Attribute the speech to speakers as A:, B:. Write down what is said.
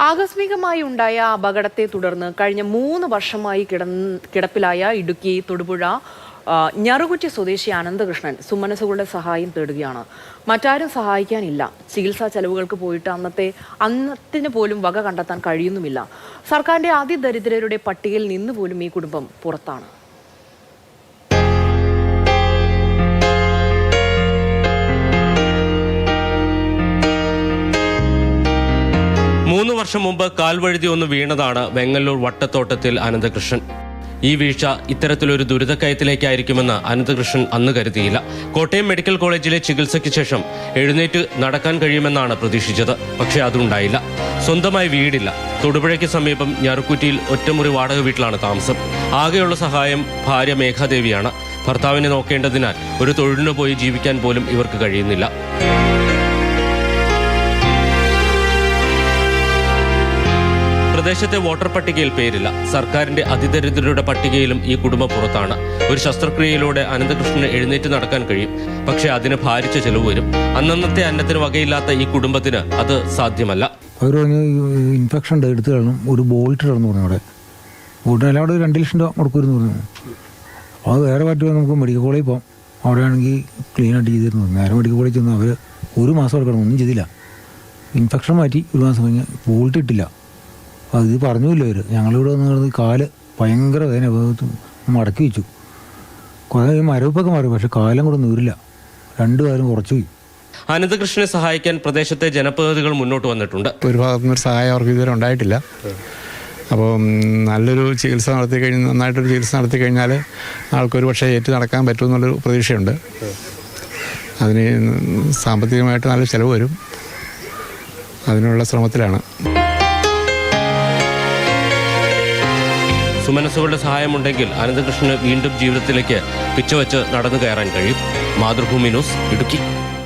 A: ആകസ്മികമായി ഉണ്ടായ അപകടത്തെ തുടർന്ന് കഴിഞ്ഞ 3 വർഷമായി കിടപ്പിലായ ഇടുക്കി തൊടുപുഴ ഞറുകുറ്റി സ്വദേശി അനന്തകൃഷ്ണൻ സുമനസുകളുടെ സഹായം തേടുകയാണ്. മറ്റാരും സഹായിക്കാനില്ല. ചികിത്സാ ചെലവുകൾക്ക് പോയിട്ട് അന്നത്തിന് പോലും വക കണ്ടെത്താൻ കഴിയുന്നുമില്ല. സർക്കാരിന്റെ അതിദരിദ്രരുടെ പട്ടികയിൽ നിന്ന് പോലും ഈ കുടുംബം പുറത്താണ്.
B: മൂന്ന് വർഷം മുമ്പ് കാൽവഴുതി ഒന്ന് വീണതാണ് വെങ്ങല്ലൂർ വട്ടത്തോട്ടത്തിൽ അനന്തകൃഷ്ണൻ. ഈ വീഴ്ച ഇത്തരത്തിലൊരു ദുരിതക്കയത്തിലേക്കായിരിക്കുമെന്ന് അനന്തകൃഷ്ണൻ അന്ന് കരുതിയില്ല. കോട്ടയം മെഡിക്കൽ കോളേജിലെ ചികിത്സയ്ക്ക് ശേഷം എഴുന്നേറ്റ് നടക്കാൻ കഴിയുമെന്നാണ് പ്രതീക്ഷിച്ചത്. പക്ഷേ അതുണ്ടായില്ല. സ്വന്തമായി വീടില്ല. തൊടുപുഴയ്ക്ക് സമീപം ഞറുക്കുറ്റിയിൽ ഒറ്റമുറി വാടക വീട്ടിലാണ് താമസം. ആകെയുള്ള സഹായം ഭാര്യ മേഘാദേവിയാണ്. ഭർത്താവിനെ നോക്കേണ്ടതിനാൽ ഒരു തൊഴിലിന് പോയി ജീവിക്കാൻ പോലും ഇവർക്ക് കഴിയുന്നില്ല. പ്രദേശത്തെ വോട്ടർ പട്ടികയിൽ പേരില്ല. സർക്കാരിന്റെ അതിദരിദ്രരുടെ പട്ടികയിലും ഈ കുടുംബം പുറത്താണ്. ഒരു ശസ്ത്രക്രിയയിലൂടെ അനന്തകൃഷ്ണന് എഴുന്നേറ്റ് നടക്കാൻ കഴിയും. പക്ഷേ അതിന് ഭാരിച്ച ചെലവ് വരും. അന്നന്നത്തെ അന്നത്തിന് വകയില്ലാത്ത ഈ കുടുംബത്തിന് അത് സാധ്യമല്ല.
C: അവർ പറഞ്ഞ് ഇൻഫെക്ഷൻ എടുത്തു കളണം, ഒരു ബോൾട്ട് ഇടണമെന്ന് പറഞ്ഞു. അവിടെ ബോൾട്ടിന് എല്ലാം കൂടെ 2 ലക്ഷം രൂപ മുടക്കുമെന്ന് പറഞ്ഞു. അപ്പോൾ അത് വേറെ പറ്റുമോ, നമുക്ക് മെഡിക്കൽ കോളേജിൽ പോകാം, അവിടെ ആണെങ്കിൽ ക്ലീനായിട്ട് ചെയ്തിരുന്നു. നേരെ മെഡിക്കൽ കോളേജിൽ ചെന്ന് അവർ 1 മാസം എടുക്കണം, ഒന്നും ചെയ്തില്ല. ഇൻഫെക്ഷൻ മാറ്റി 1 മാസം കഴിഞ്ഞ് ബോൾട്ട് ഇട്ടില്ല. അത് പറഞ്ഞില്ല അവർ. ഞങ്ങളിവിടെ വന്ന് കാല് ഭയങ്കര വേദന മടക്കി വെച്ചു. കുറേ മരവിപ്പൊക്കെ മാറി, പക്ഷെ കാലം കൂടെ നീറില്ല. 2 കാലം കുറച്ചു പോയി.
B: അനന്തകൃഷ്ണനെ സഹായിക്കാൻ പ്രദേശത്തെ ജനപ്രതിനിധികൾ മുന്നോട്ട് വന്നിട്ടുണ്ട്.
D: ഒരു ഭാഗത്തുനിന്നൊരു സഹായം അവർക്ക് ഇതുവരെ ഉണ്ടായിട്ടില്ല. അപ്പോൾ നല്ലൊരു ചികിത്സ നടത്തി കഴിഞ്ഞ് നന്നായിട്ടൊരു ചികിത്സ നടത്തി കഴിഞ്ഞാൽ ആൾക്കൊരു പക്ഷേ ഏറ്റു നടക്കാൻ പറ്റുമെന്നുള്ളൊരു പ്രതീക്ഷയുണ്ട്. അതിന് സാമ്പത്തികമായിട്ട് നല്ല ചിലവ് വരും. അതിനുള്ള ശ്രമത്തിലാണ്.
B: സുമനസുകളുടെ സഹായമുണ്ടെങ്കിൽ അനന്തകൃഷ്ണന് വീണ്ടും ജീവിതത്തിലേക്ക് പിച്ചവെച്ച് നടന്നു കയറാൻ കഴിയും. മാതൃഭൂമി ന്യൂസ്, ഇടുക്കി.